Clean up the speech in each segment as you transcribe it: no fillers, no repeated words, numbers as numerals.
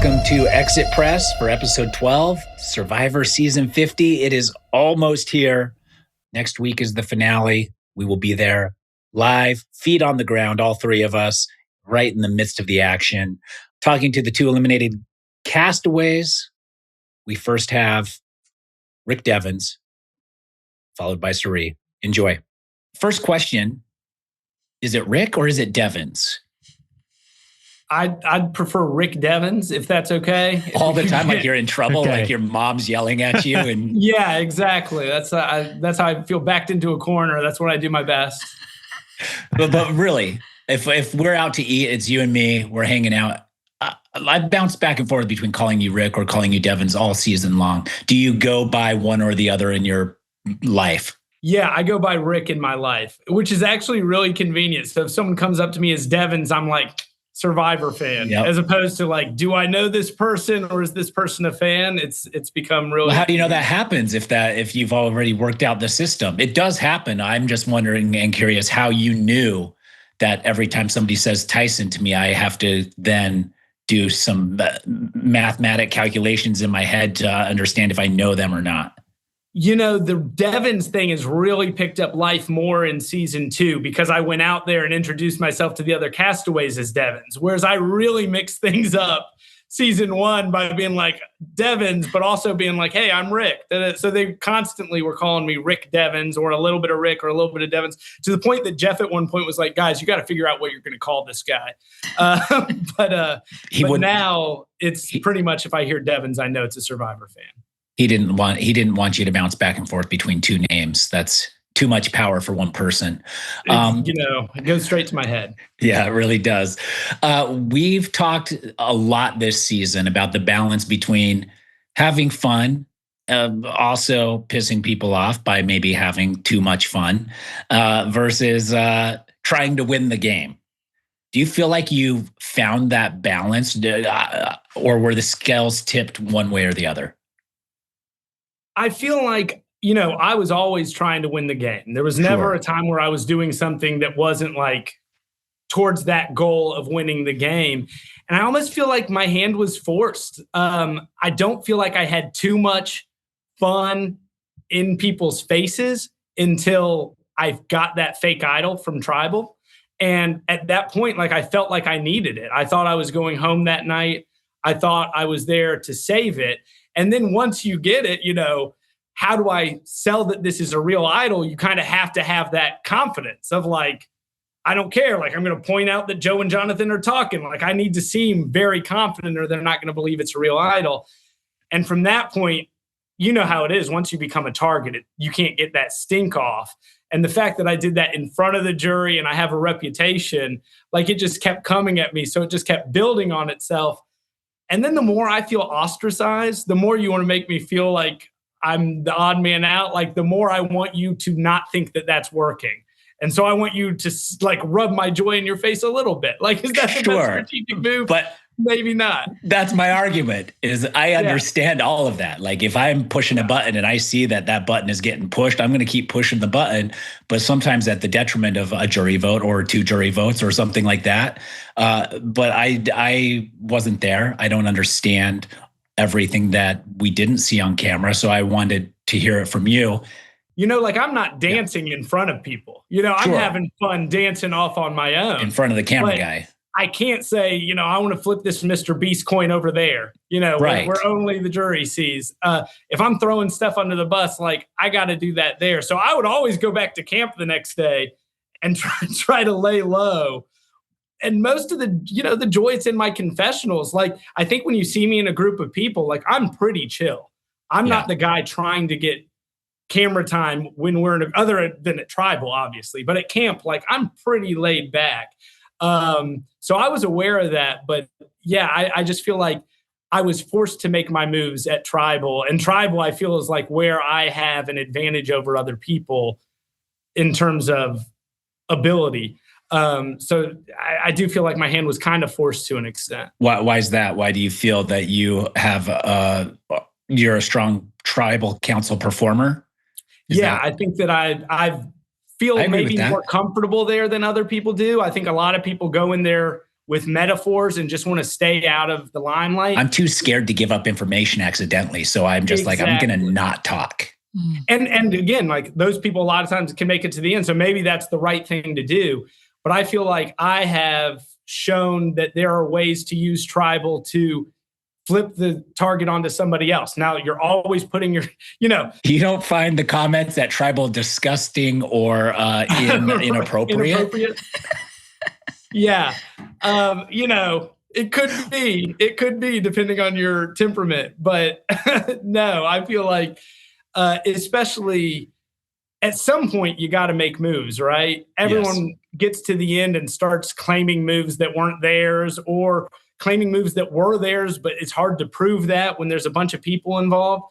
Welcome to Exit Press for episode 12, Survivor Season 50. It is almost here. Next week is the finale. We will be there live, feet on the ground, all three of us, right in the midst of the action, talking to the two eliminated castaways. We first have Rick Devens, followed by Cirie. Enjoy. First question, is it Rick or is it Devens? I'd prefer Rick Devens, if that's okay. All the time, like you're in trouble, okay. Like your mom's yelling at you. And yeah, exactly. That's how I feel backed into a corner. That's when I do my best. But really, if we're out to eat, it's you and me, we're hanging out. I bounce back and forth between calling you Rick or calling you Devens all season long. Do you go by one or the other in your life? Yeah, I go by Rick in my life, which is actually really convenient. So if someone comes up to me as Devens, I'm like, Survivor fan, as opposed to like, do I know this person or is this person a fan? It's become really. Well, how do you know that happens if you've already worked out the system? It does happen. I'm just wondering and curious how you knew that every time somebody says Tyson to me, I have to then do some mathematic calculations in my head to understand if I know them or not. You know, the Devens thing has really picked up life more in season 2 because I went out there and introduced myself to the other castaways as Devens, whereas I really mixed things up season 1 by being like Devens, but also being like, hey, I'm Rick. So they constantly were calling me Rick Devens or a little bit of Rick or a little bit of Devens, to the point that Jeff at one point was like, guys, you got to figure out what you're going to call this guy. But now it's pretty much if I hear Devens, I know it's a Survivor fan. He didn't want you to bounce back and forth between two names. That's too much power for one person. It goes straight to my head. Yeah, it really does. We've talked a lot this season about the balance between having fun, also pissing people off by maybe having too much fun, versus trying to win the game. Do you feel like you found that balance, or were the scales tipped one way or the other? I feel like, I was always trying to win the game. There was never a time where I was doing something that wasn't like towards that goal of winning the game. And I almost feel like my hand was forced. I don't feel like I had too much fun in people's faces until I got that fake idol from Tribal. And at that point, like I felt like I needed it. I thought I was going home that night. I thought I was there to save it. And then once you get it, how do I sell that this is a real idol? You kind of have to have that confidence of like, I don't care. Like, I'm going to point out that Joe and Jonathan are talking. Like, I need to seem very confident or they're not going to believe it's a real idol. And from that point, you know how it is. Once you become a target, you can't get that stink off. And the fact that I did that in front of the jury and I have a reputation, like it just kept coming at me. So it just kept building on itself. And then the more I feel ostracized, the more you want to make me feel like I'm the odd man out. Like the more I want you to not think that that's working. And so I want you to like rub my joy in your face a little bit. Like, is that the best strategic move? But maybe not. That's my argument is I understand all of that. Like if I'm pushing a button and I see that button is getting pushed, I'm going to keep pushing the button, but sometimes at the detriment of a jury vote or 2 jury votes or something like that. But I wasn't there. I don't understand everything that we didn't see on camera. So I wanted to hear it from you. Like I'm not dancing in front of people. I'm having fun dancing off on my own. In front of the camera guy. I can't say, I want to flip this Mr. Beast coin over there, where only the jury sees. If I'm throwing stuff under the bus, like I got to do that there. So I would always go back to camp the next day and try to lay low. And most of the, the joy it's in my confessionals. Like, I think when you see me in a group of people, like I'm pretty chill. I'm not the guy trying to get camera time when we're other than at Tribal, obviously, but at camp, like I'm pretty laid back. So I was aware of that, but I just feel like I was forced to make my moves at Tribal, and Tribal I feel is like where I have an advantage over other people in terms of ability. So I do feel like my hand was kind of forced to an extent. Why is that? Why do you feel that you have you're a strong Tribal Council performer? I think that I feel maybe more comfortable there than other people do. I think a lot of people go in there with metaphors and just want to stay out of the limelight. I'm too scared to give up information accidentally. So I'm just like, I'm going to not talk. And again, like those people a lot of times can make it to the end. So maybe that's the right thing to do. But I feel like I have shown that there are ways to use tribal to flip the target onto somebody else. Now you're always putting your, you don't find the comments at tribal disgusting or inappropriate. Yeah. It could be depending on your temperament, but no, I feel like, especially at some point you got to make moves, right? Everyone gets to the end and starts claiming moves that weren't theirs or claiming moves that were theirs, but it's hard to prove that when there's a bunch of people involved.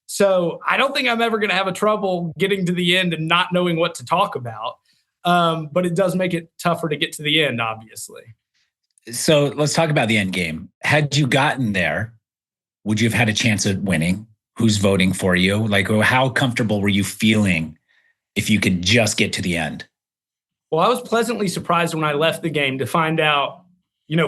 So I don't think I'm ever going to have a trouble getting to the end and not knowing what to talk about. But it does make it tougher to get to the end, obviously. So let's talk about the end game. Had you gotten there, would you have had a chance at winning? Who's voting for you? Like, how comfortable were you feeling if you could just get to the end? Well, I was pleasantly surprised when I left the game to find out,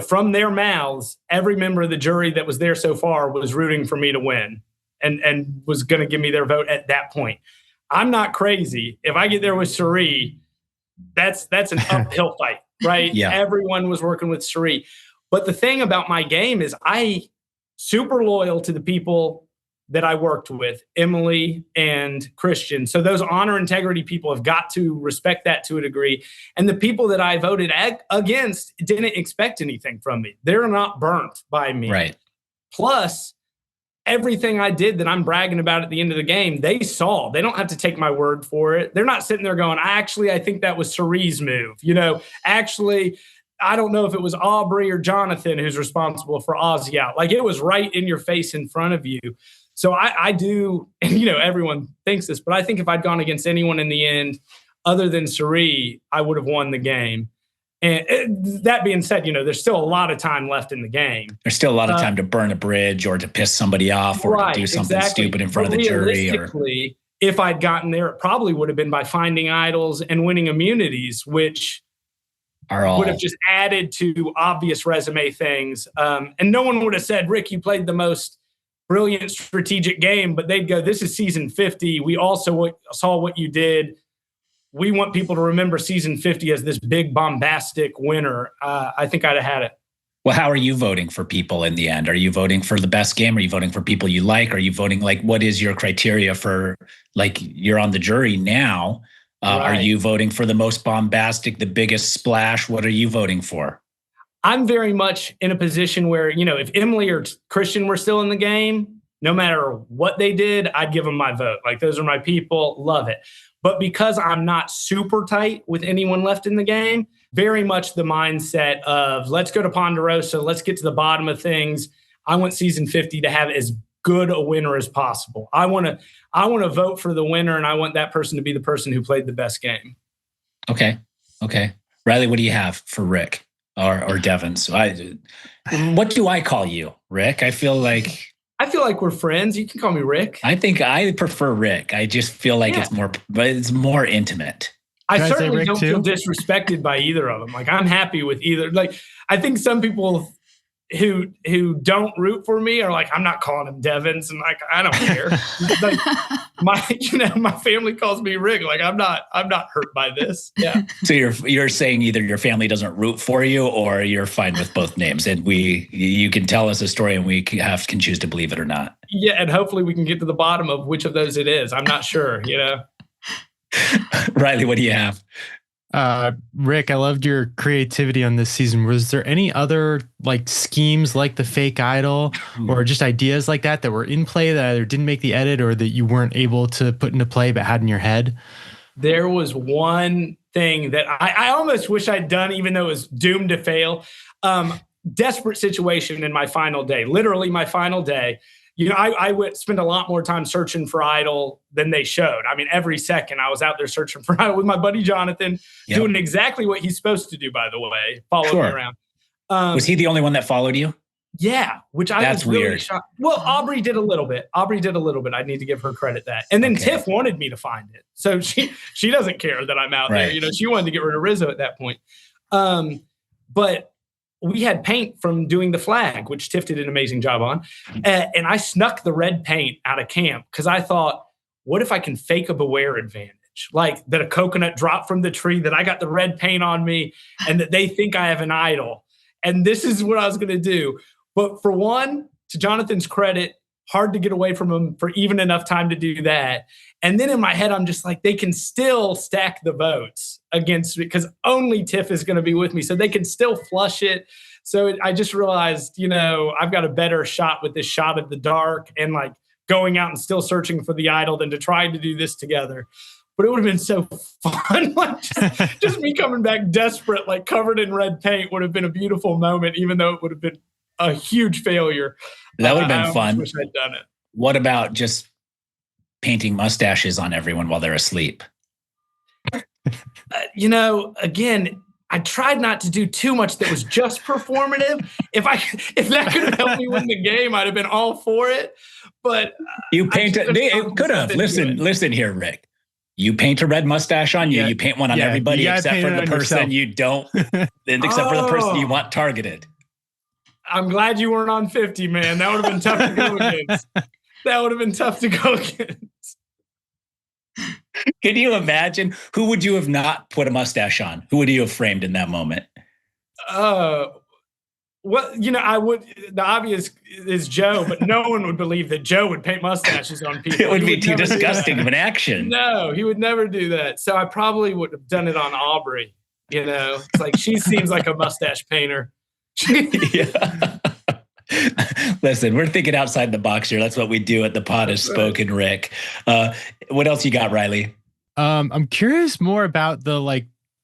from their mouths, every member of the jury that was there so far was rooting for me to win and was going to give me their vote at that point. I'm not crazy. If I get there with Cirie, that's an uphill fight, right? Yeah. Everyone was working with Cirie. But the thing about my game is I super loyal to the people that I worked with, Emily and Christian. So those honor integrity people have got to respect that to a degree. And the people that I voted against didn't expect anything from me. They're not burnt by me. Right. Plus, everything I did that I'm bragging about at the end of the game, they saw. They don't have to take my word for it. They're not sitting there going, I think that was Cirie's move. Actually, I don't know if it was Aubrey or Jonathan who's responsible for Ozzy out. Like, it was right in your face in front of you. So I do, and everyone thinks this, but I think if I'd gone against anyone in the end other than Cirie, I would have won the game. And that being said, there's still a lot of time left in the game. There's still a lot of time to burn a bridge or to piss somebody off or to do something stupid in front of the jury. Realistically, if I'd gotten there, it probably would have been by finding idols and winning immunities, which would have just added to obvious resume things. And no one would have said, Rick, you played the most brilliant strategic game, but they'd go, this is season 50. We also saw what you did. We want people to remember season 50 as this big bombastic winner. I think I'd have had it. Well, how are you voting for people in the end? Are you voting for the best game? Are you voting for people you like? Are you voting what is your criteria for, you're on the jury now. Right. Are you voting for the most bombastic, the biggest splash? What are you voting for? I'm very much in a position where, if Emily or Christian were still in the game, no matter what they did, I'd give them my vote. Like, those are my people, love it. But because I'm not super tight with anyone left in the game, very much the mindset of let's go to Ponderosa, let's get to the bottom of things. I want season 50 to have as good a winner as possible. I want to vote for the winner, and I want that person to be the person who played the best game. Okay. Riley, what do you have for Rick? Or Devens. What do I call you, Rick? I feel like we're friends. You can call me Rick. I think I prefer Rick. I just feel like it's more intimate. I certainly don't feel disrespected by either of them. Like, I'm happy with either. Like, I think some people who don't root for me are like, I'm not calling him Devens, and like, I don't care. Like, my family calls me Rick. Like, I'm not hurt by this. Yeah. So you're saying either your family doesn't root for you or you're fine with both names, and you can tell us a story and we can choose to believe it or not. Yeah, and hopefully we can get to the bottom of which of those it is. I'm not sure. Riley, what do you have? Rick, I loved your creativity on this season. Was there any other schemes like the fake idol or just ideas like that were in play that either didn't make the edit or that you weren't able to put into play but had in your head? There was one thing that I almost wish I'd done, even though it was doomed to fail. Desperate situation in my final day, literally my final day. I would spend a lot more time searching for idol than they showed. I mean, every second I was out there searching for idol with my buddy Jonathan, doing exactly what he's supposed to do, by the way, following me around. Was he the only one that followed you? Yeah, which I was really shocked. Well, Aubrey did a little bit. I need to give her credit that. And then Tiff wanted me to find it. So she doesn't care that I'm out there. She wanted to get rid of Rizzo at that point. But we had paint from doing the flag, which Tiff did an amazing job on. And I snuck the red paint out of camp because I thought, what if I can fake a Beware advantage? Like that a coconut dropped from the tree, that I got the red paint on me, and that they think I have an idol. And this is what I was going to do. But for one, to Jonathan's credit, hard to get away from him for even enough time to do that. And then in my head, I'm just like, they can still stack the votes against me because only Tiff is going to be with me. So they can still flush it. So I just realized, I've got a better shot with this shot at the dark and like going out and still searching for the idol than to try to do this together. But it would have been so fun. Like just me coming back desperate, like covered in red paint would have been a beautiful moment, even though it would have been a huge failure. That would have been fun. I wish I'd done it. What about just painting mustaches on everyone while they're asleep? Again, I tried not to do too much that was just performative. If that could have helped me win the game, I'd have been all for it. But you painted. It could have. Listen here, Rick. You paint a red mustache on you. Yeah. You paint one on everybody except for the person you don't, except for the person you want targeted. I'm glad you weren't on 50, man. That would have been tough to go against. Can you imagine? Who would you have not put a mustache on? Who would you have framed in that moment? I would. The obvious is Joe, but no one would believe that Joe would paint mustaches on people. It would be too disgusting of an action. No, he would never do that. So I probably would have done it on Aubrey. It's like she seems like a mustache painter. Yeah. Listen, we're thinking outside the box here. That's what we do at the Pod Has Spoken, Rick. What else you got, Riley? I'm curious more about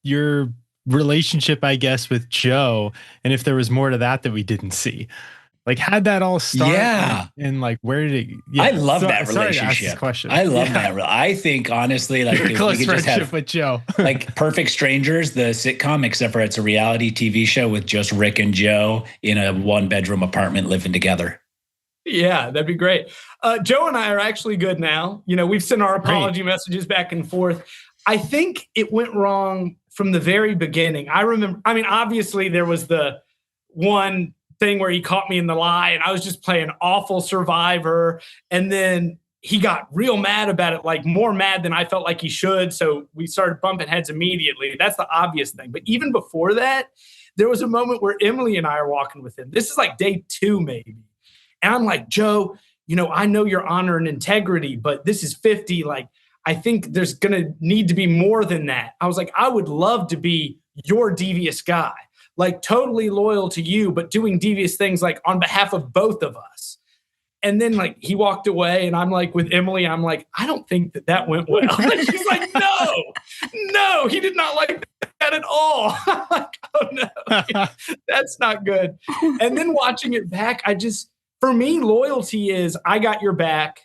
your relationship, I guess, with Joe, and if there was more to that we didn't see. Like, how'd that all start? Yeah. And where did it? Yeah. I love that relationship. I love that. I think, honestly, your close friendship with Joe. Like Perfect Strangers, the sitcom, except for it's a reality TV show with just Rick and Joe in a 1-bedroom apartment living together. Yeah, that'd be great. Joe and I are actually good now. We've sent our apology messages back and forth. I think it went wrong from the very beginning. Obviously there was the one thing where he caught me in the lie and I was just playing awful survivor. And then he got real mad about it, like more mad than I felt like he should. So we started bumping heads immediately. That's the obvious thing. But even before that, there was a moment where Emily and I are walking with him. This is like day 2, maybe. And I'm like, Joe, I know your honor and integrity, but this is 50. Like, I think there's going to need to be more than that. I was like, I would love to be your devious guy, like totally loyal to you, but doing devious things like on behalf of both of us. And then like he walked away and I'm like with Emily, I'm like, I don't think that went well. And she's like, no, he did not like that at all. I'm like, oh no, that's not good. And then watching it back, for me, loyalty is I got your back.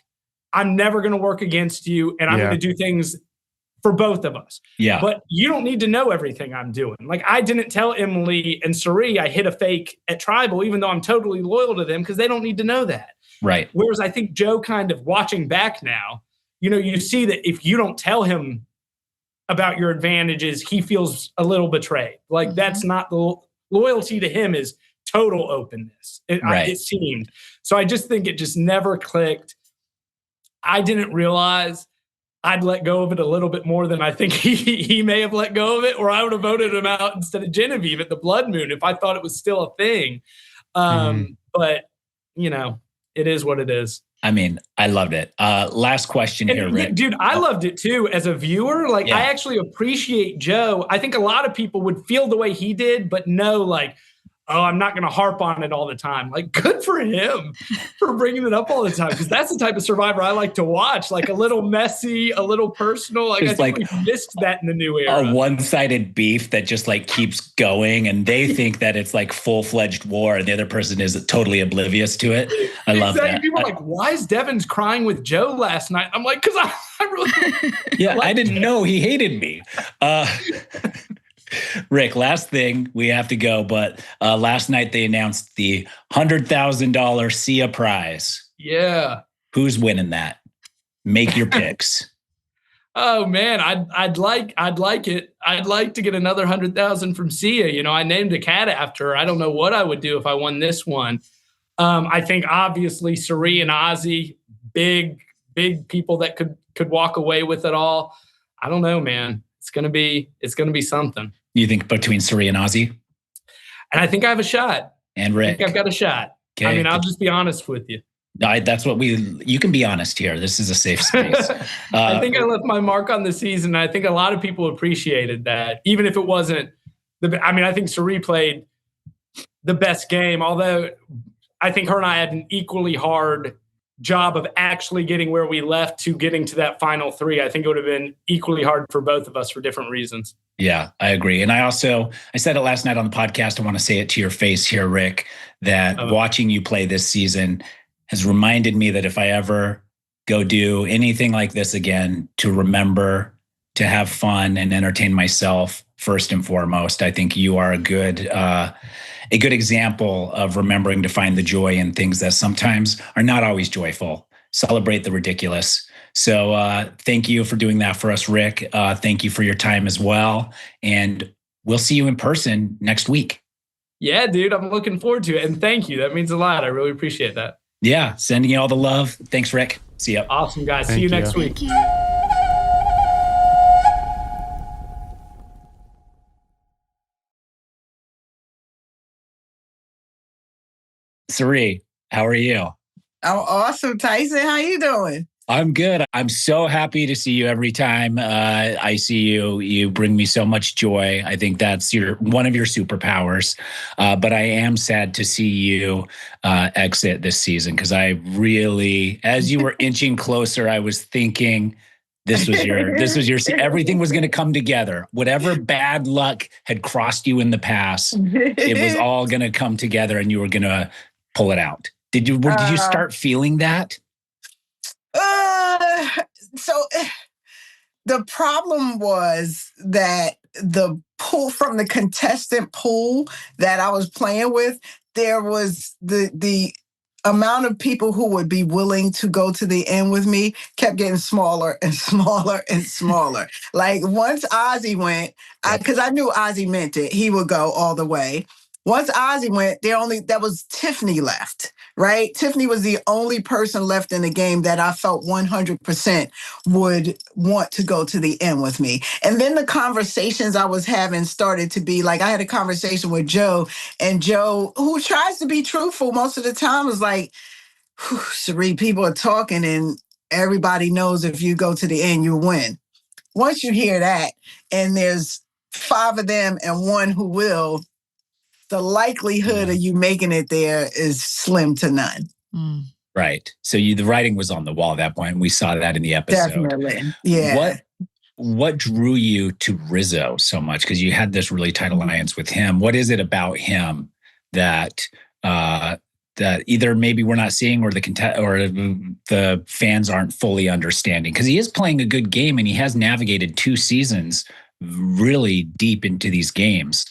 I'm never going to work against you, and I'm going to do things for both of us. Yeah. But you don't need to know everything I'm doing. Like, I didn't tell Emily and Cirie I hit a fake at Tribal, even though I'm totally loyal to them, because they don't need to know that. Right. Whereas I think Joe, kind of watching back now, you see that if you don't tell him about your advantages, he feels a little betrayed. Like, that's not the loyalty to him is total openness. It seemed. So I just think it just never clicked. I didn't realize I'd let go of it a little bit more than I think he may have let go of it, or I would have voted him out instead of Genevieve at the Blood Moon if I thought it was still a thing. But, it is what it is. I loved it. Last question here, Rick. Dude, I loved it too as a viewer. Like, I actually appreciate Joe. I think a lot of people would feel the way he did, but know, like, oh, I'm not going to harp on it all the time. Like, good for him for bringing it up all the time, because that's the type of Survivor I like to watch. Like, a little messy, a little personal. Like, I think we missed that in the new era. A one-sided beef that just like keeps going, and they think that it's like full-fledged war, and the other person is totally oblivious to it. I love that. People are like, why is Devens crying with Joe last night? I'm like, because I really I didn't know he hated me. Rick, last thing, we have to go, but last night they announced the $100,000 SIA prize. Yeah. Who's winning that? Make your picks. Oh man, I'd like it. I'd like to get another 100,000 from Sia. You know, I named a cat after her. I don't know what I would do if I won this one. I think obviously Cirie and Ozzy, big people that could walk away with it all. I don't know, man. It's gonna be something. You think between Cirie and Ozzy? And I think I have a shot. And Rick. I think I've got a shot. Okay. I mean, I'll just be honest with you. That's what you can be honest here. This is a safe space. I think I left my mark on the season. I think a lot of people appreciated that, even if it wasn't I think Cirie played the best game, although I think her and I had an equally hard job of actually getting where we left to getting to that final three. I think it would have been equally hard for both of us for different reasons. Yeah, I agree. And I said it last night on the podcast. I want to say it to your face here, Rick, that watching you play this season has reminded me that if I ever go do anything like this again, to remember to have fun and entertain myself first and foremost. I think you are a good example of remembering to find the joy in things that sometimes are not always joyful. Celebrate the ridiculous. So thank you for doing that for us, Rick. Thank you for your time as well. And we'll see you in person next week. Yeah, dude, I'm looking forward to it. And thank you. That means a lot. I really appreciate that. Yeah, sending you all the love. Thanks, Rick. See ya. Awesome, guys. See you next week. Cirie, how are you? I'm awesome, Tyson. How you doing? I'm good. I'm so happy to see you every time I see you. You bring me so much joy. I think that's one of your superpowers. But I am sad to see you exit this season, because I really, as you were inching closer, I was thinking this was your everything was going to come together. Whatever bad luck had crossed you in the past, it was all going to come together, and you were going to pull it out. Did you start feeling that? So the problem was that the pool from the contestant pool that I was playing with, there was the amount of people who would be willing to go to the end with me kept getting smaller and smaller and smaller. Like once Ozzy went, because I knew Ozzy meant it, he would go all the way. Once Ozzy went, that was Tiffany left, right? Tiffany was the only person left in the game that I felt 100% would want to go to the end with me. And then the conversations I was having started to be like, I had a conversation with Joe, and Joe, who tries to be truthful most of the time, was like, Cirie, people are talking and everybody knows if you go to the end, you win. Once you hear that, and there's 5 of them and 1 who will, the likelihood of you making it there is slim to none. Right. So the writing was on the wall at that point. We saw that in the episode. Definitely. Yeah. What drew you to Rizzo so much? Because you had this really tight alliance with him. What is it about him that either maybe we're not seeing, or the fans aren't fully understanding? Because he is playing a good game, and he has navigated 2 seasons really deep into these games.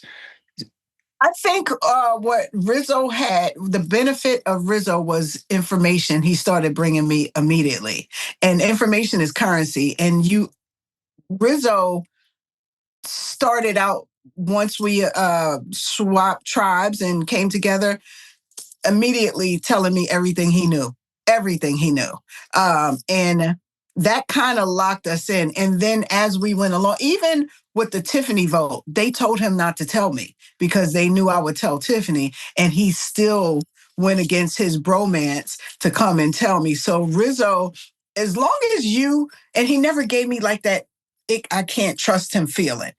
I think what Rizzo had, the benefit of Rizzo was information he started bringing me immediately. And information is currency. And Rizzo started out, once we swapped tribes and came together, immediately telling me everything he knew. And that kind of locked us in. And then as we went along, even with the Tiffany vote, they told him not to tell me because they knew I would tell Tiffany, and he still went against his bromance to come and tell me. So Rizzo, as long as and he never gave me like that, I can't trust him feeling.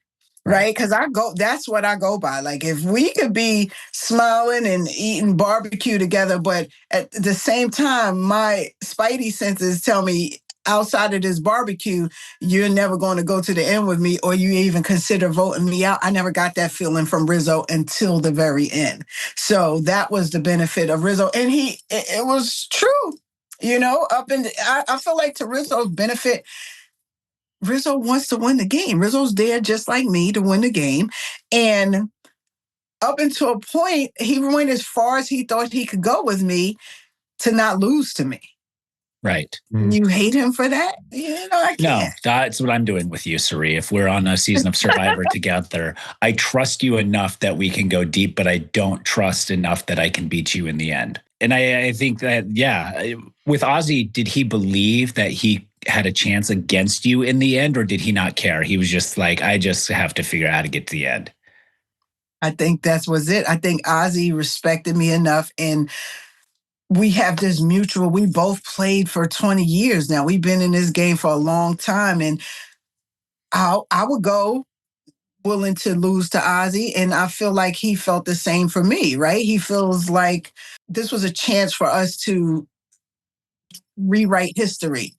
Right? Because that's what I go by. Like, if we could be smiling and eating barbecue together, but at the same time, my spidey senses tell me outside of this barbecue, you're never going to go to the end with me, or you even consider voting me out. I never got that feeling from Rizzo until the very end. So that was the benefit of Rizzo. And it was true, I feel like to Rizzo's benefit, Rizzo wants to win the game. Rizzo's there just like me to win the game. And up until a point, he went as far as he thought he could go with me to not lose to me. Right. You hate him for that? I can't. No, that's what I'm doing with you, Cirie. If we're on a season of Survivor together, I trust you enough that we can go deep, but I don't trust enough that I can beat you in the end. And I think that, with Ozzy, did he believe that he had a chance against you in the end, or did he not care? He was just like, I just have to figure out how to get to the end. I think that was it. I think Ozzy respected me enough, and we have this mutual, we both played for 20 years now. We've been in this game for a long time, and I would go willing to lose to Ozzy, and I feel like he felt the same for me, right? He feels like this was a chance for us to rewrite history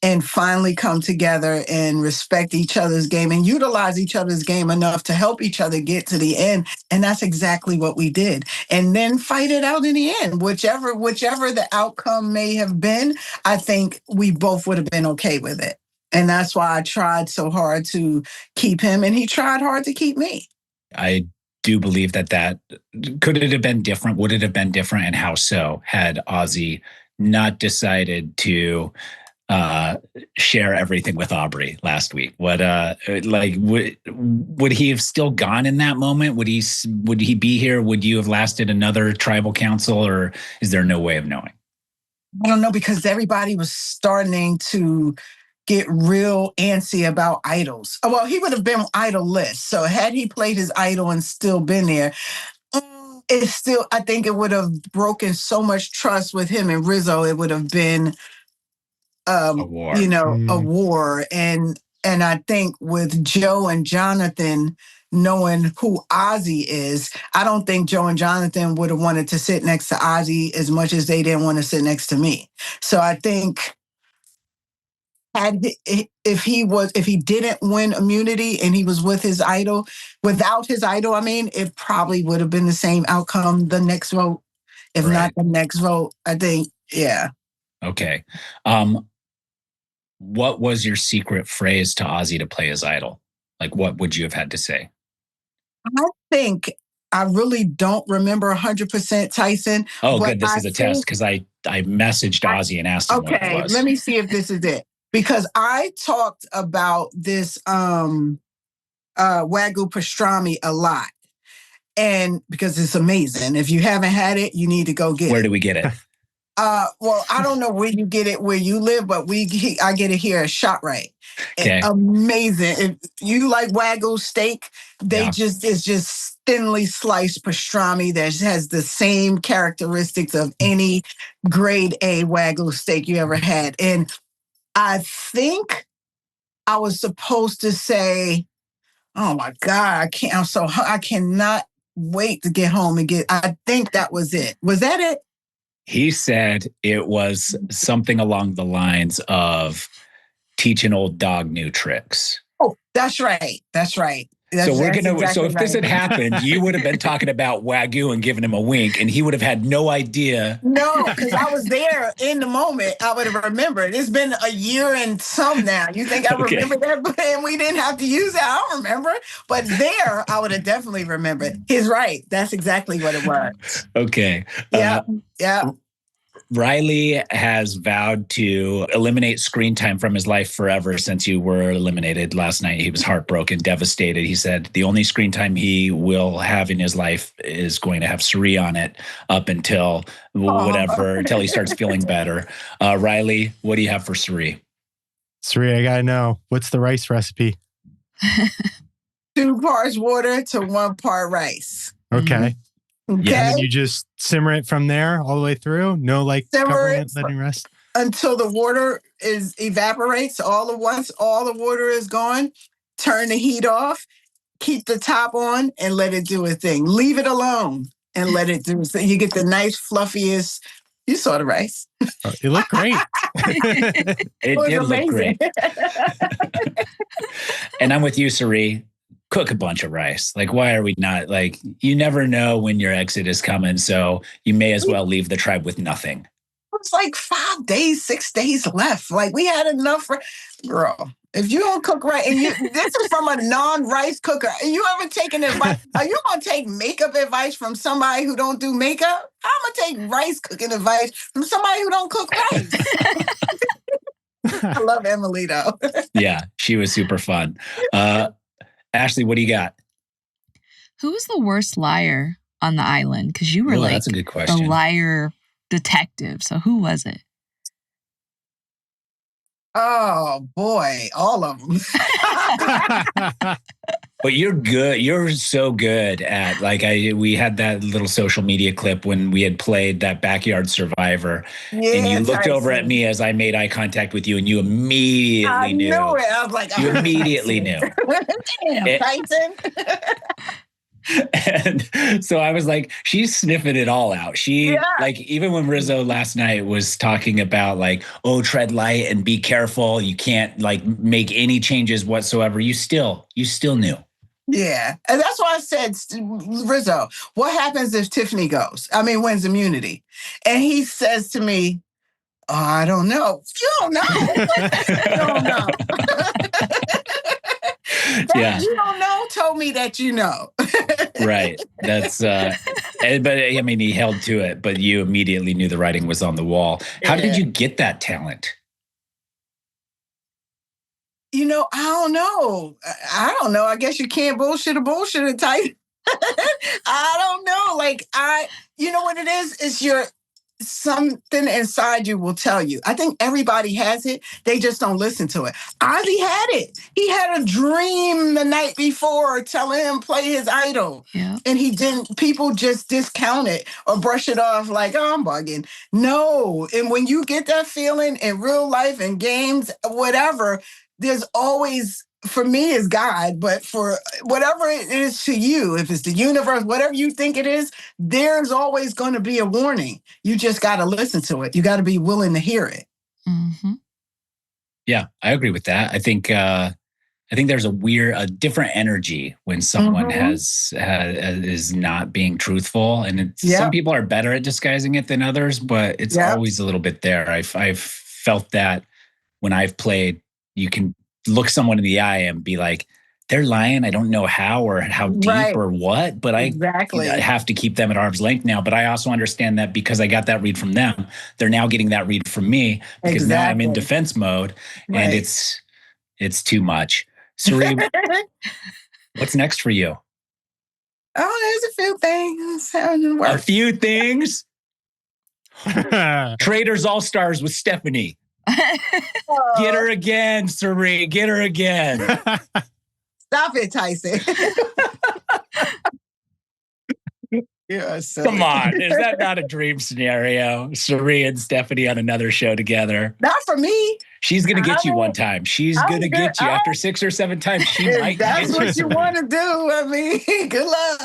and finally come together and respect each other's game and utilize each other's game enough to help each other get to the end. And that's exactly what we did. And then fight it out in the end. Whichever the outcome may have been, I think we both would have been okay with it. And that's why I tried so hard to keep him, and he tried hard to keep me. I do believe that could it have been different? Would it have been different? And how so? Had Ozzy not decided to share everything with Aubrey last week? Would he have still gone in that moment? Would he be here? Would you have lasted another tribal council, or is there no way of knowing? I don't know, because everybody was starting to get real antsy about idols. Well, he would have been idol-less. So had he played his idol and still been there, I think it would have broken so much trust with him and Rizzo. It would have been a war. A war. And I think with Joe and Jonathan knowing who Ozzy is, I don't think Joe and Jonathan would have wanted to sit next to Ozzy as much as they didn't want to sit next to me. So I think if he didn't win immunity and he was with his idol, without his idol, it probably would have been the same outcome the next vote, if not the next vote. I think, yeah. Okay. What was your secret phrase to Ozzy to play his idol? Like, what would you have had to say? I think I really don't remember 100%, Tyson. Oh, good. This is a test, because I messaged Ozzy and asked him what it was. Let me see if this is it. Because I talked about this Wagyu pastrami a lot. And because it's amazing. If you haven't had it, you need to go get it. Where do we get it? Well, I don't know where you get it where you live, but I get it here at ShopRite. Okay. It's amazing. If you like Wagyu steak, it's just thinly sliced pastrami that has the same characteristics of any grade A Wagyu steak you ever had. And I think I was supposed to say, oh my God, I cannot wait to get home and I think that was it. Was that it? He said it was something along the lines of teach an old dog new tricks. Oh, that's right. That's right. If this had happened, you would have been talking about Wagyu and giving him a wink, and he would have had no idea. No, because I was there in the moment. I would have remembered. It's been a year and some now. You think I remember that? And we didn't have to use it. I don't remember. But there, I would have definitely remembered. He's right. That's exactly what it was. Okay. Yeah. Riley has vowed to eliminate screen time from his life forever since you were eliminated last night. He was heartbroken, devastated. He said the only screen time he will have in his life is going to have Cirie on it up until until he starts feeling better. Riley, what do you have for Cirie? Cirie, I gotta know, what's the rice recipe? 2 parts water to 1 part rice. Okay. Okay. Yeah, and then you just simmer it from there all the way through? No, covering it, letting rest? Until the water evaporates all at once. All the water is gone. Turn the heat off. Keep the top on and let it do its thing. Leave it alone and let it do its thing. You get the nice, fluffiest. You saw the rice. Oh, it looked great. It did look great. And I'm with you, Cirie. Cook a bunch of rice. Why are we not? You never know when your exit is coming, so you may as well leave the tribe with nothing. It's 5 days, 6 days left. We had enough. Girl, if you don't cook right, and this is from a non-rice cooker. Are you ever taking advice? Are you going to take makeup advice from somebody who don't do makeup? I'm gonna take rice cooking advice from somebody who don't cook rice. I love Emily though. Yeah, she was super fun. Ashleigh, what do you got? Who was the worst liar on the island? Because you were That's a good question. the liar detective. So who was it? Oh boy, all of them. But you're good. You're so good at we had that little social media clip when we had played that Backyard Survivor, and you looked Tyson. over at me as I made eye contact with you, and you immediately knew. I knew it. I was like, you immediately knew. Damn, Tyson. And so I was like, she's sniffing it all out. Even when Rizzo last night was talking about tread light and be careful. You can't make any changes whatsoever. You still knew. Yeah. And that's why I said, Rizzo, what happens if Tiffany wins immunity? And he says to me, oh, I don't know. You don't know. You don't know. You don't know told me that you know. Right. That's but he held to it, but you immediately knew the writing was on the wall. How did you get that talent? I don't know. I guess you can't bullshit a bullshitter type. I don't know. You know what it is? It's something inside you will tell you. I think everybody has it. They just don't listen to it. Ozzy had it. He had a dream the night before telling him play his idol. Yeah. And he didn't. People just discount it or brush it off like, oh, I'm bugging. No. And when you get that feeling in real life and games, whatever, there's always, for me, is God, but for whatever it is to you, if it's the universe, whatever you think it is, there's always going to be a warning. You just got to listen to it. You got to be willing to hear it. Mm-hmm. Yeah, I agree with that. I think there's a different energy when someone is not being truthful, and some people are better at disguising it than others, but it's always a little bit there. I've felt that when I've played. You can look someone in the eye and be like, they're lying. I don't know how or how deep or what, but I have to keep them at arm's length now. But I also understand that because I got that read from them, they're now getting that read from me because now I'm in defense mode and it's too much. Cirie, what's next for you? Oh, there's a few things. A few things? Traders All-Stars with Stephanie. Get her again, Cirie. Get her again. Stop it, Tyson. Yeah, come on. Is that not a dream scenario? Cirie and Stephanie on another show together. Not for me. She's going to get you one time. She's going to get you. After 6 or 7 times, she might get you. That's what you want to do. Good luck.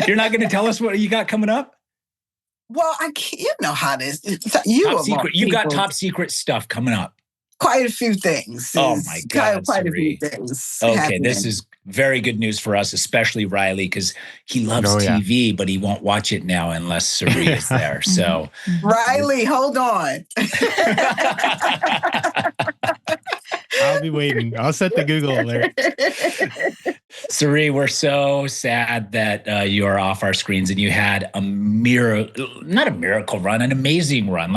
You're not going to tell us what you got coming up? Well, I can't. You know how this. Top secret. You got top secret stuff coming up. Quite a few things. Oh my God, quite a few things. Okay, happening. This is very good news for us, especially Riley, because he loves TV, but he won't watch it now unless Cirie is there. So, Riley, hold on. I'll be waiting. I'll set the Google alert. Cirie, we're so sad that you are off our screens and you had not a miracle run, an amazing run.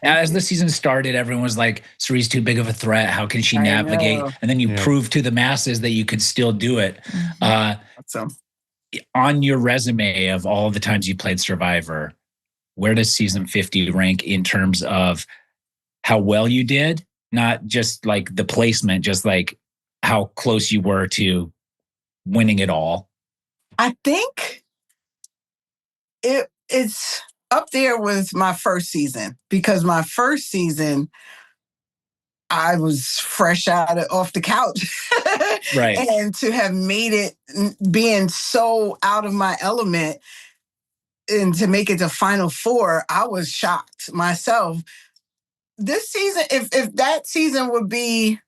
As the season started, everyone was like, Cirie's too big of a threat. How can she navigate? And then you proved to the masses that you could still do it. Awesome. On your resume of all the times you played Survivor, where does season 50 rank in terms of how well you did? Not just the placement, just how close you were to winning it all. I think it's up there with my first season, because my first season, I was fresh off the couch. Right. And to have made it, being so out of my element, and to make it to Final Four, I was shocked myself. This season, if that season would be,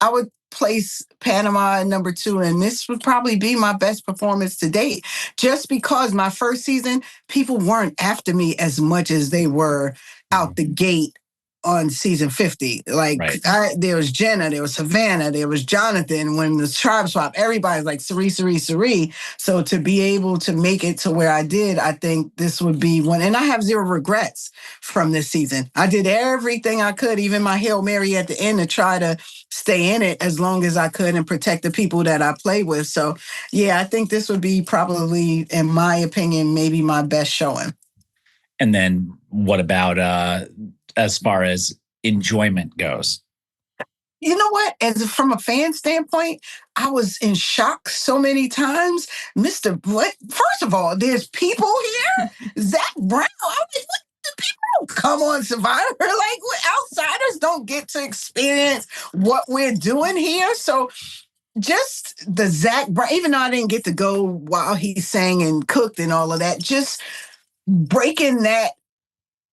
I would place Panama at number 2, and this would probably be my best performance to date. Just because my first season, people weren't after me as much as they were out the gate on season 50. Like there was Jenna, there was Savannah, there was Jonathan. When the tribe swap, everybody's like Cirie, Cirie, Cirie. So to be able to make it to where I did, I think this would be one. And I have zero regrets from this season. I did everything I could, even my Hail Mary at the end, to try to stay in it as long as I could and protect the people that I play with. So yeah, I think this would be probably, in my opinion, maybe my best showing. And then what about as far as enjoyment goes? You know what? As from a fan standpoint, I was in shock so many times. First of all, there's people here. Zach Brown. I was like, what? The people don't come on Survivor. Like, outsiders don't get to experience what we're doing here. So just the Zach Brown, even though I didn't get to go while he sang and cooked and all of that, just breaking that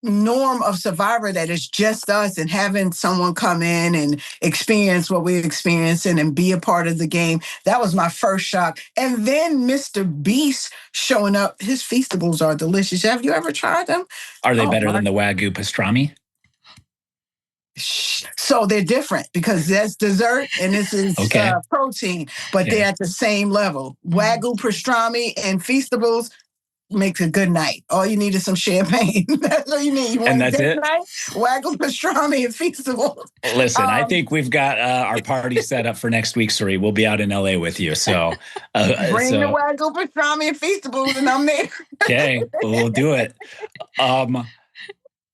norm of Survivor that is just us, and having someone come in and experience what we're experiencing and be a part of the game. That was my first shock. And then Mr. Beast showing up. His Feastables are delicious. Have you ever tried them? Are they better than the Wagyu pastrami? So they're different because that's dessert and this is protein, but they're at the same level. Wagyu pastrami and Feastables makes a good night. All you need is some champagne. That's all you need. And that's it? Night? Wagyu pastrami and Feastables. Listen, I think we've got our party set up for next week, Cirie. We'll be out in LA with you. So bring the Wagyu pastrami and Feastables and I'm there. Okay, we'll do it.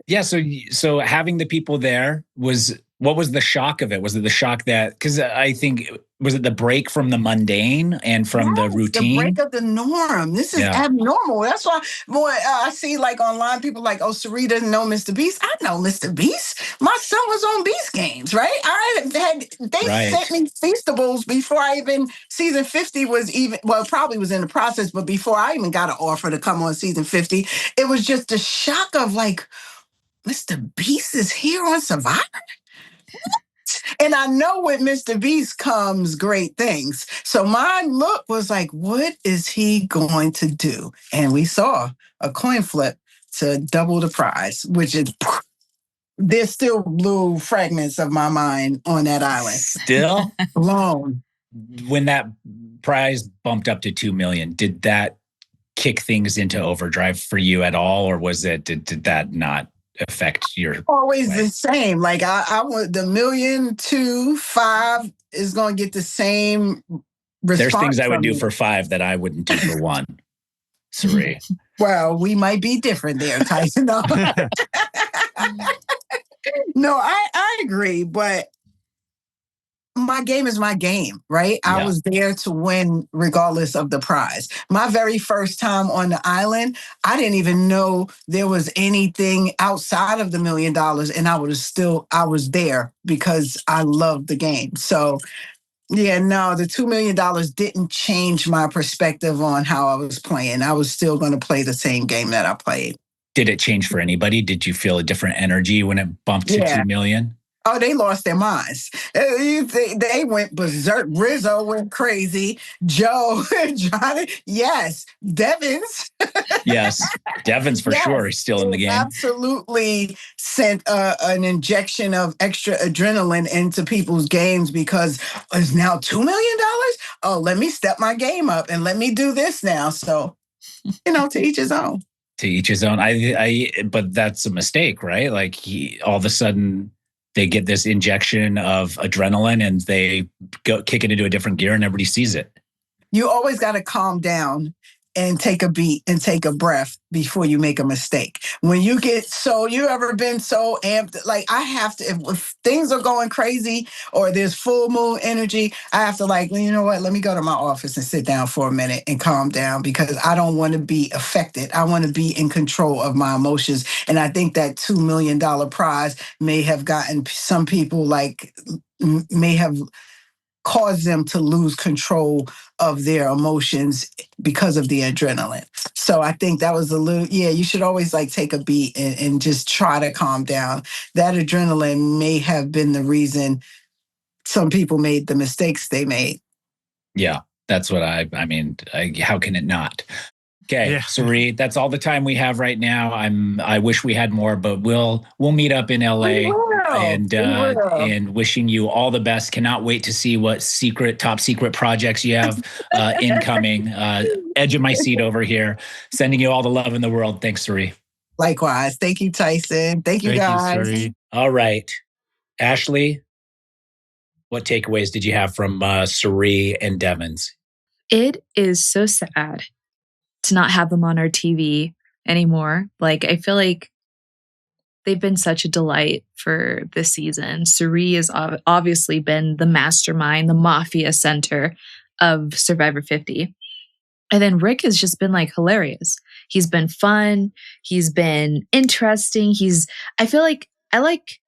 Yeah, so having the people there what was the shock of it? Was it the shock that, because I think, was it the break from the mundane and from the routine? The break of the norm. This is abnormal. That's why I see like online people like, oh, Cirie doesn't know Mr. Beast. I know Mr. Beast. My son was on Beast Games, right? They sent me Feastables before season 50 was probably was in the process, but before I even got an offer to come on season 50, it was just a shock of like, Mr. Beast is here on Survivor? And I know with Mr. Beast comes great things. So my look was like, what is he going to do? And we saw a coin flip to double the prize, which is, there's still blue fragments of my mind on that island. Still? Blown. When that prize bumped up to $2 million, did that kick things into overdrive for you at all? Or did that not affect your always the same? Like I want the $1 million to $5 million is going to get the same response. There's things I would do for $5 that I wouldn't do for $1. Cirie. Well, we might be different there, Tyson. No, I agree, but my game is my game, right? I was there to win regardless of the prize. My very first time on the island, I didn't even know there was anything outside of the $1 million, and I was there because I loved the game. So yeah, no, the $2 million didn't change my perspective on how I was playing. I was still going to play the same game that I played. Did it change for anybody? Did you feel a different energy when it bumped to $2 million? Oh, they lost their minds. They went berserk. Rizzo went crazy. Joe, Johnny, yes. Devens. Yes, Devens for sure is still in the game. Absolutely sent an injection of extra adrenaline into people's games because it's now $2 million. Oh, let me step my game up and let me do this now. So, to each his own. To each his own. But that's a mistake, right? Like all of a sudden, they get this injection of adrenaline and they kick it into a different gear and everybody sees it. You always got to calm down and take a beat and take a breath before you make a mistake. When you you ever been so amped? Like I have to, if things are going crazy or there's full moon energy, I have to you know what? Let me go to my office and sit down for a minute and calm down because I don't want to be affected. I want to be in control of my emotions. And I think that $2 million prize may have gotten some people may have caused them to lose control of their emotions because of the adrenaline. So I think that was you should always take a beat and just try to calm down. That adrenaline may have been the reason some people made the mistakes they made. Yeah, that's what I mean, how can it not? Okay, Cirie, that's all the time we have right now. I wish we had more, but we'll meet up in LA. and wishing you all the best. Cannot wait to see what top secret projects you have incoming. Edge of my seat over here. Sending you all the love in the world. Thanks, Cirie. Likewise. Thank you, Tyson. Thank you, guys. Cirie. All right. Ashleigh, what takeaways did you have from Cirie and Devens? It is so sad to not have them on our TV anymore. Like, I feel like they've been such a delight for this season. Cirie has obviously been the mastermind, the mafia center of Survivor 50. And then Rick has just been like hilarious. He's been fun. He's been interesting. I feel like I like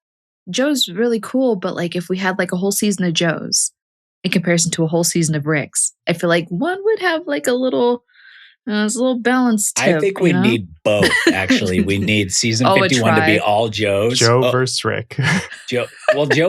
Joe's really cool, but like if we had like a whole season of Joe's in comparison to a whole season of Rick's, I feel like one would have like a little balanced tip, I think we need both, actually. We need season 51 to be all Joes. Joe versus Rick. Joe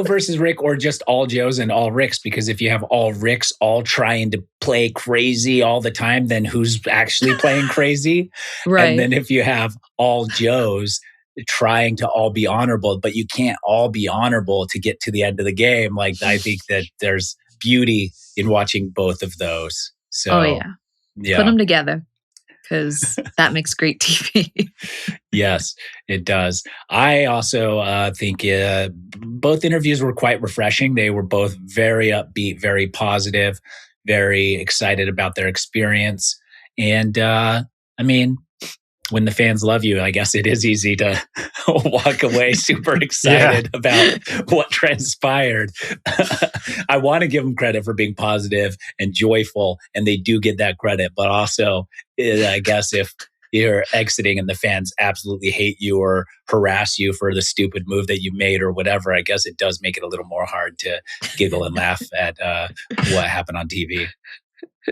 versus Rick, or just all Joes and all Ricks, because if you have all Ricks all trying to play crazy all the time, then who's actually playing crazy? Right. And then if you have all Joes trying to all be honorable, but you can't all be honorable to get to the end of the game. Like, I think that there's beauty in watching both of those. So, yeah. Put them together, because that makes great TV. Yes, it does. I also think both interviews were quite refreshing. They were both very upbeat, very positive, very excited about their experience. And I mean, when the fans love you, I guess it is easy to walk away super excited about what transpired. I want to give them credit for being positive and joyful, and they do get that credit. But also, I guess if you're exiting and the fans absolutely hate you or harass you for the stupid move that you made or whatever, I guess it does make it a little more hard to giggle and laugh at what happened on TV.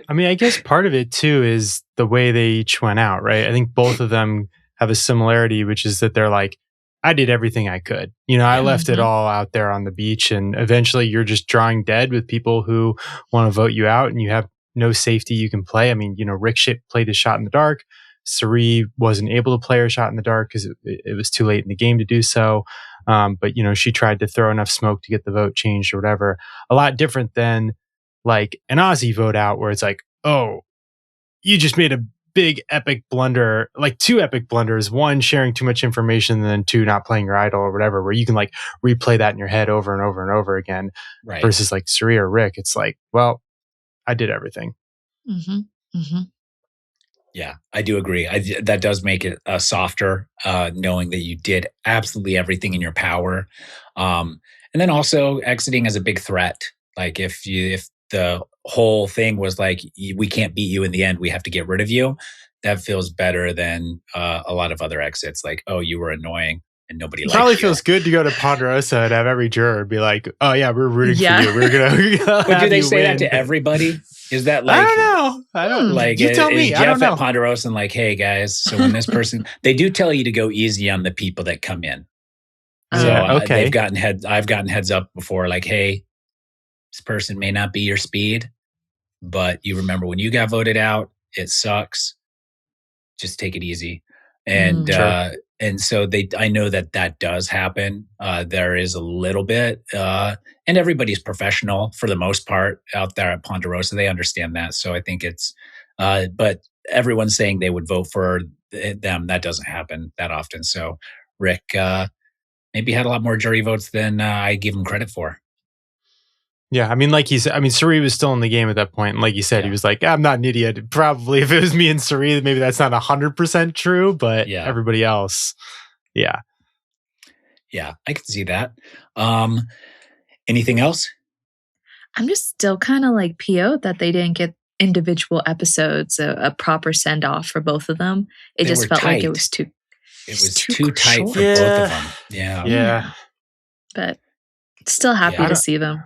I mean, I guess part of it too is the way they each went out, right? I think both of them have a similarity, which is that they're like, I did everything I could. I left it all out there on the beach, and eventually you're just drawing dead with people who want to vote you out, and you have no safety you can play. I mean, Rick played his shot in the dark. Cirie wasn't able to play her shot in the dark because it was too late in the game to do so. But she tried to throw enough smoke to get the vote changed or whatever. A lot different than like an Aussie vote out where it's like, oh, you just made a big epic blunder, like two epic blunders, one sharing too much information and then two not playing your idol or whatever, where you can like replay that in your head over and over and over again. Right. Versus like Cirie or Rick, it's like, well, I did everything. Mm-hmm. Mm-hmm. Yeah, I do agree. That does make it softer, knowing that you did absolutely everything in your power. And then also exiting as a big threat. Like if the whole thing was like, we can't beat you in the end, we have to get rid of you, that feels better than a lot of other exits. Like, oh, you were annoying and nobody liked you. Probably feels good to go to Ponderosa and have every juror be like, oh yeah, we're rooting for you. We're gonna but do they say that to everybody? Is that like, I don't know. Like, you tell me. Jeff I don't know. at Ponderosa and like, hey guys, so when this person, they do tell you to go easy on the people that come in. So okay. I've gotten heads up before, like, hey, this person may not be your speed, but you remember when you got voted out, it sucks. Just take it easy. And and so I know that does happen. There is a little bit, and everybody's professional for the most part out there at Ponderosa. They understand that. So I think it's, but everyone's saying they would vote for them. That doesn't happen that often. So Rick maybe had a lot more jury votes than I give him credit for. Yeah, I mean, like he said, Cirie was still in the game at that point. And like you said, he was like, I'm not an idiot. Probably if it was me and Cirie, maybe that's not 100% true, but everybody else, yeah. Yeah, I can see that. Anything else? I'm just still kind of like PO'd that they didn't get individual episodes, a proper send off for both of them. It just felt like it was too. It was too tight for both of them. Yeah. But still happy to see them.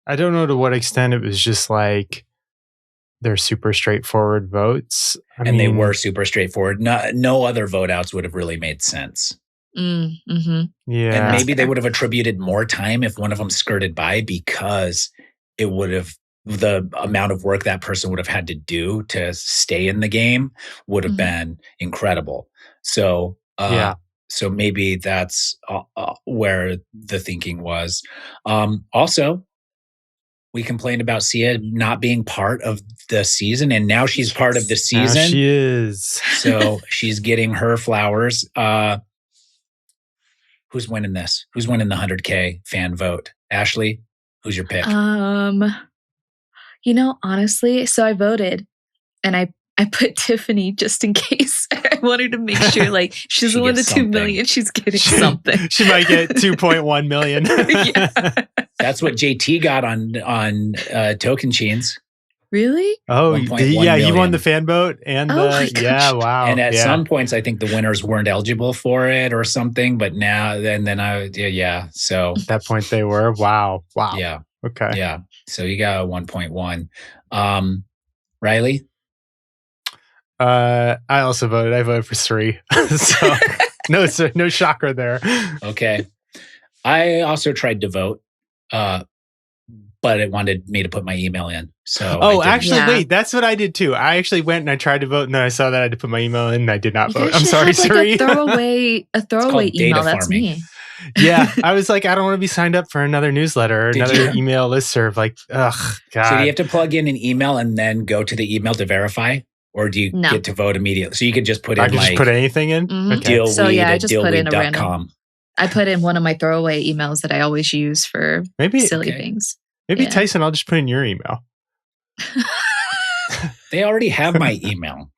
I don't know to what extent it was just like they're super straightforward votes. I mean, they were super straightforward. No other vote outs would have really made sense. Mm-hmm. Yeah. And maybe they would have attributed more time if one of them skirted by, because it would have, the amount of work that person would have had to do to stay in the game would have been incredible. So So maybe that's where the thinking was. Also, we complained about Sia not being part of the season, and now she's part of the season. Now she is. So she's getting her flowers. Who's winning this? Who's winning the 100K fan vote? Ashleigh, who's your pick? Honestly, so I voted, and I put Tiffany just in case. I wanted to make sure, like, she doesn't win the 2 million. She's getting something. She might get 2.1 million. Yeah. That's what JT got on Token Chains. Really? Oh, he million. won the fan vote and wow. And at some points, I think the winners weren't eligible for it or something. But now, so at that point they were. Wow. Yeah. Okay. Yeah. So you got a 1.1. Riley. I also voted. I voted for Cirie. So no shocker there. Okay. I also tried to vote, but it wanted me to put my email in. So wait, that's what I did too. I actually went and I tried to vote, and then I saw that I had to put my email in, and I did not vote. I'm sorry, Cirie. A throwaway email. That's me. Yeah, I was like, I don't want to be signed up for another newsletter or another email listserv. Like, ugh, God. So do you have to plug in an email and then go to the email to verify? Or do you get to vote immediately? So you could just put in just put anything in? Mm-hmm. Okay. I just put in a random. I put in one of my throwaway emails that I always use for silly things. Maybe Tyson, I'll just put in your email. They already have my email.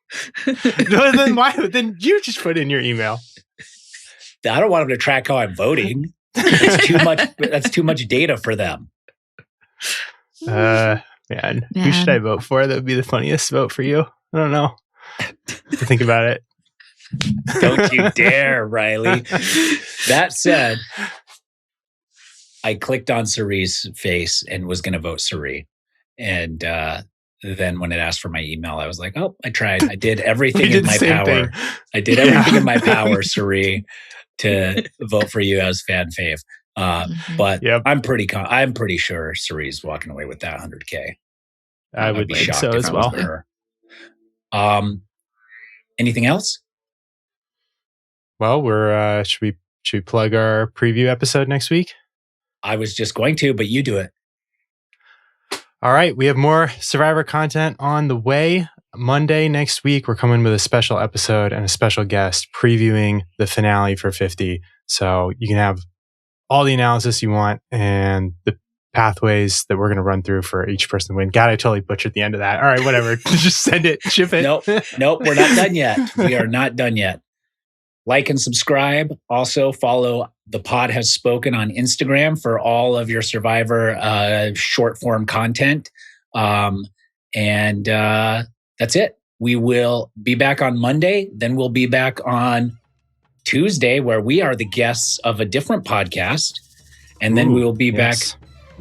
No, then why? Then you just put in your email. I don't want them to track how I'm voting. It's too much. That's too much data for them. Man, who should I vote for? That would be the funniest vote for you. I don't know. To think about it. Don't you dare, Riley. That said, I clicked on Cirie's face and was going to vote Cirie. And then when it asked for my email, I was like, oh, I tried. I did everything in my power. I did everything in my power, Cirie, to vote for you as fan fave. But I'm pretty sure Cirie's walking away with that 100K. I would be shocked so as well. Anything else? Well, we're should we plug our preview episode next week? I was just going to, but you do it. All right, we have more Survivor content on the way. Monday next week, we're coming with a special episode and a special guest previewing the finale for 50. So you can have all the analysis you want and the pathways that we're going to run through for each person to win. God, I totally butchered the end of that. All right, whatever. Just send it, ship it. Nope, we're not done yet. We are not done yet. Like and subscribe. Also follow The Pod Has Spoken on Instagram for all of your Survivor short form content. And that's it. We will be back on Monday. Then we'll be back on Tuesday, where we are the guests of a different podcast. And then we will be back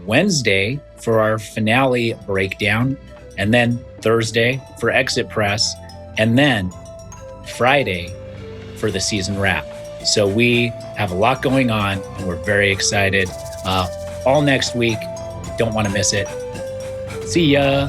Wednesday for our finale breakdown. And then Thursday for Exit Press. And then Friday for the season wrap. So we have a lot going on and we're very excited. All next week. Don't want to miss it. See ya.